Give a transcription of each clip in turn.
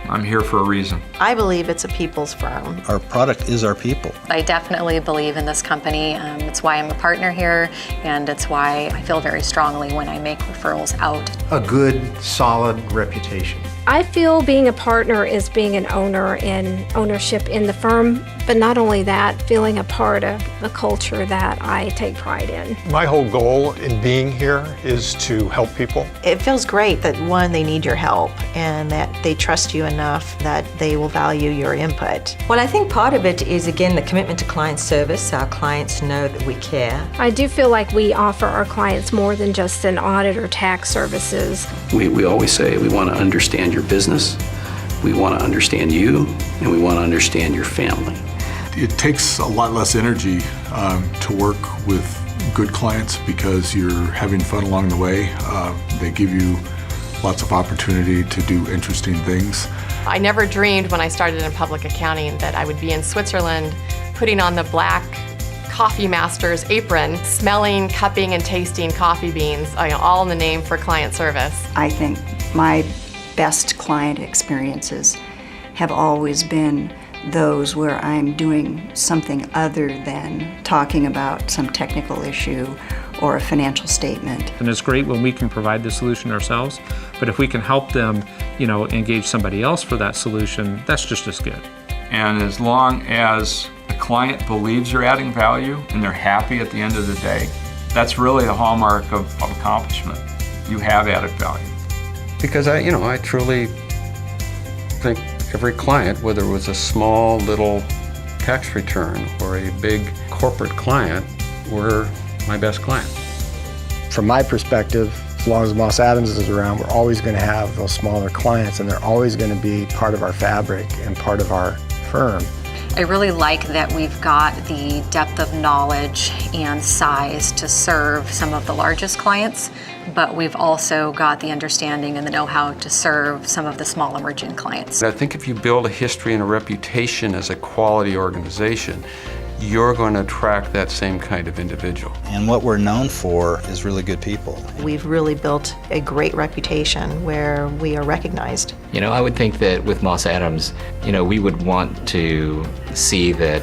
I'm here for a reason. I believe it's a people's firm. Our product is our people. I definitely believe in this company. It's why I'm a partner here, and it's why I feel very strongly when I make referrals out. A good, solid reputation. I feel being a partner is being an owner and ownership in the firm, but not only that, feeling a part of the culture that I take pride in. My whole goal in being here is to help people. It feels great that, one, they need your help and that they trust you enough that they will value your input. Well, I think part of it is, again, the commitment to client service. Our clients know that we care. I do feel like we offer our clients more than just an audit or tax services. We always say we want to understand your business, we want to understand you, and we want to understand your family. It takes a lot less energy to work with good clients because you're having fun along the way. They give you lots of opportunity to do interesting things. I never dreamed when I started in public accounting that I would be in Switzerland putting on the black coffee master's apron, smelling, cupping, and tasting coffee beans, all in the name for client service. I think my best client experiences have always been those where I'm doing something other than talking about some technical issue or a financial statement. And it's great when we can provide the solution ourselves, but if we can help them, engage somebody else for that solution, that's just as good. And as long as the client believes you're adding value and they're happy at the end of the day, that's really the hallmark of accomplishment. You have added value. Because I truly think every client, whether it was a small little tax return or a big corporate client, were my best client. From my perspective, as long as Moss Adams is around, we're always going to have those smaller clients, and they're always going to be part of our fabric and part of our firm. I really like that we've got the depth of knowledge and size to serve some of the largest clients, but we've also got the understanding and the know-how to serve some of the small emerging clients. I think if you build a history and a reputation as a quality organization, you're going to attract that same kind of individual. And what we're known for is really good people. We've really built a great reputation where we are recognized. I would think that with Moss Adams, we would want to see that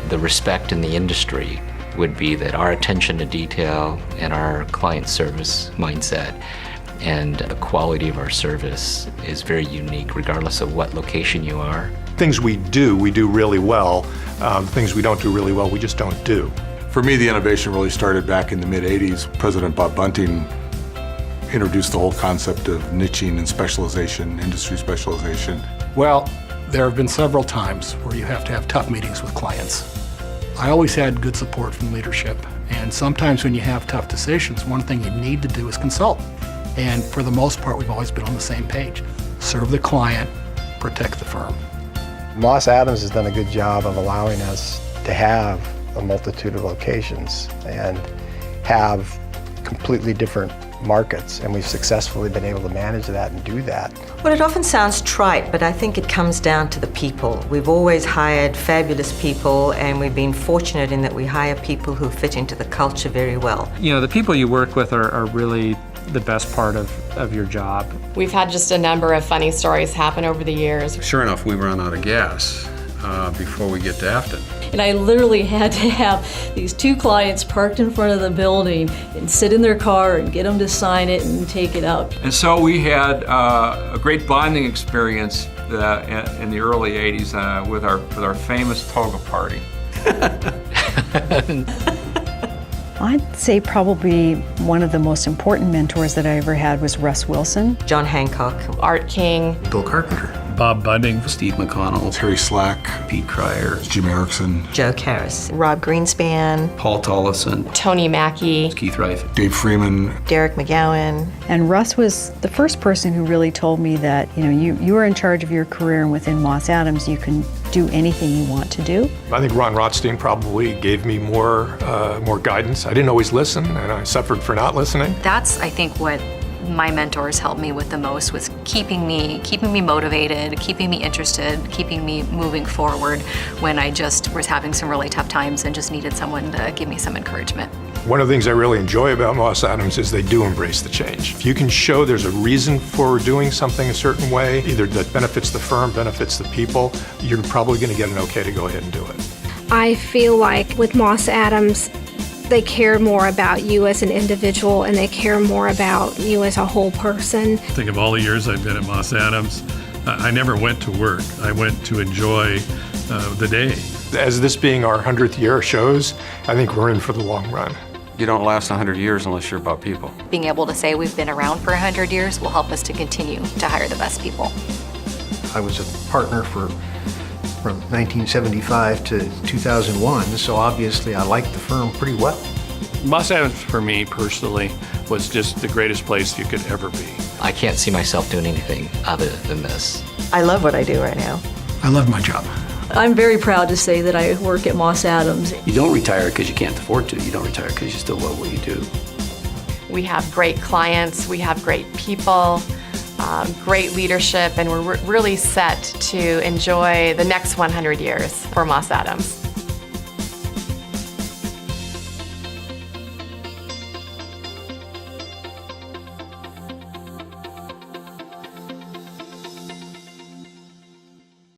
the respect in the industry would be that our attention to detail and our client service mindset and the quality of our service is very unique regardless of what location you are. Things we do really well. Things we don't do really well, we just don't do. For me, the innovation really started back in the mid-'80s. President Bob Bunting introduced the whole concept of niching and specialization, industry specialization. Well, there have been several times where you have to have tough meetings with clients. I always had good support from leadership, and sometimes when you have tough decisions, one thing you need to do is consult. And for the most part, we've always been on the same page. Serve the client, protect the firm. Moss Adams has done a good job of allowing us to have a multitude of locations and have completely different markets, and we've successfully been able to manage that and do that. Well, it often sounds trite, but I think it comes down to the people. We've always hired fabulous people, and we've been fortunate in that we hire people who fit into the culture very well. The people you work with are really the best part of your job. We've had just a number of funny stories happen over the years. Sure enough, we ran out of gas before we get to Afton. And I literally had to have these two clients parked in front of the building and sit in their car and get them to sign it and take it out. And so we had a great bonding experience in the early 80s with our famous toga party. I'd say probably one of the most important mentors that I ever had was Russ Wilson. John Hancock. Art King. Bill Carpenter. Bob Bunning. Steve McConnell. Terry Slack. Pete Cryer. Jim Erickson. Joe Karras. Rob Greenspan. Paul Tollefson. Tony Mackey. Keith Reif. Dave Freeman. Derek McGowan. And Russ was the first person who really told me that, you are in charge of your career, and within Moss Adams, you can do anything you want to do. I think Ron Rotstein probably gave me more guidance. I didn't always listen, and I suffered for not listening. That's, I think, what my mentors helped me with the most, was keeping me motivated, keeping me interested, keeping me moving forward when I just was having some really tough times and just needed someone to give me some encouragement. One of the things I really enjoy about Moss Adams is they do embrace the change. If you can show there's a reason for doing something a certain way, either that benefits the firm, benefits the people, you're probably going to get an okay to go ahead and do it. I feel like with Moss Adams, they care more about you as an individual and they care more about you as a whole person. Think of all the years I've been at Moss Adams. I never went to work. I went to enjoy the day. As this being our 100th year shows, I think we're in for the long run. You don't last 100 years unless you're about people. Being able to say we've been around for 100 years will help us to continue to hire the best people. I was a partner from 1975 to 2001, so obviously I liked the firm pretty well. Moss Adams, for me personally, was just the greatest place you could ever be. I can't see myself doing anything other than this. I love what I do right now. I love my job. I'm very proud to say that I work at Moss Adams. You don't retire because you can't afford to. You don't retire because you still love what you do. We have great clients, we have great people, great leadership, and we're really set to enjoy the next 100 years for Moss Adams.